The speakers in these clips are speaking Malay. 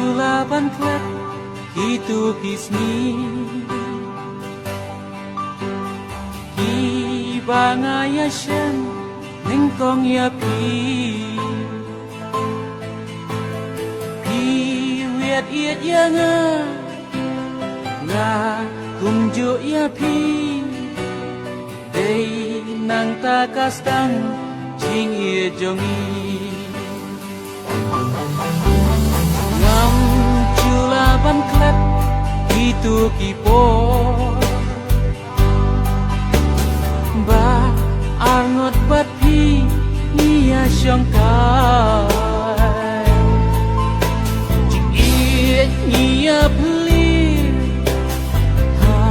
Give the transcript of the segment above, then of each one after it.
Julaban klep kitu kisni Ki bangaya shen ningkong ya pi Wiat iat ya nga kumju ya pi Day nang takastang jing ia jongi Ngam julaban klep itu kipo Ba arngot bat pi nia syangkai Jing ia nia beli Ha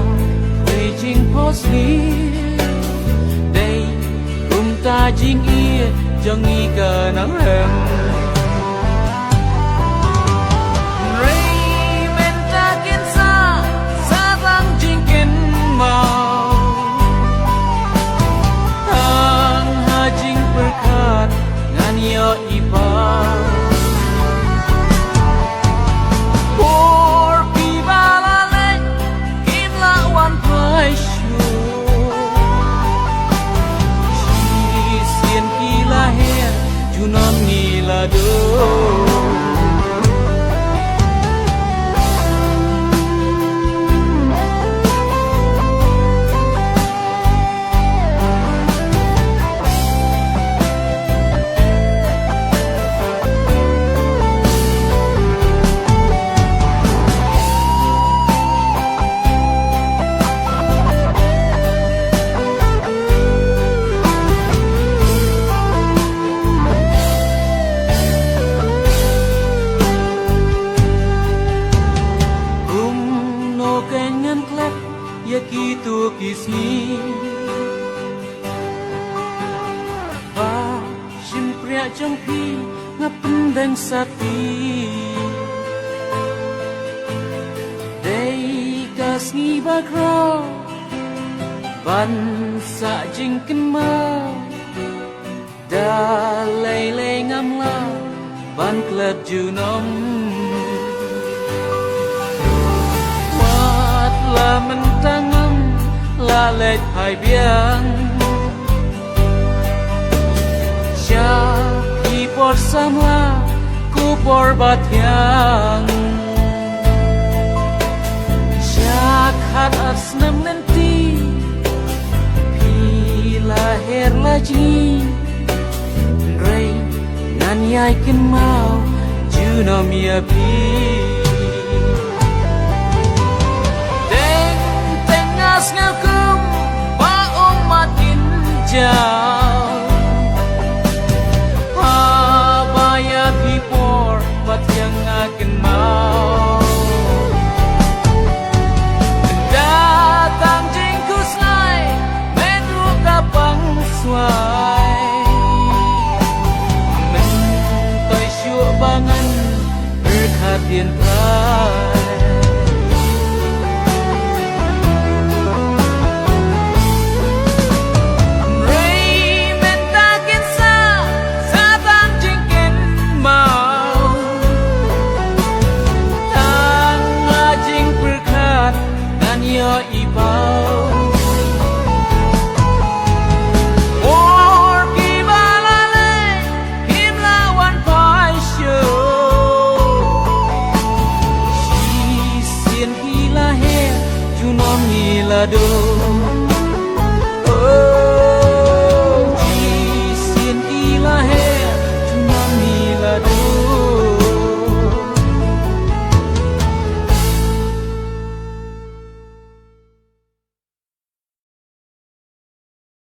wei jing posni Day ta jing ia jongi ka nang hem Yo iba por pibalale imla wan paishu sien kila her junam nila do ya kitu kisni Ba simpria jengpi ngapendeng sati Day kasni bakro ban sa jingken mau Da lele ngamla ban klep junom La mentangam la lệch hai biang Sha ki por samla ku por batyang Sha khat asnam nanti Pi lahir laji Ray nan yai kin mau junom ya pi Ngakum ba umat injau Abaya pipor bat yang akan mau Datang jingkus nai menru kapang suai Mentoi syuk bangan berkhatian prai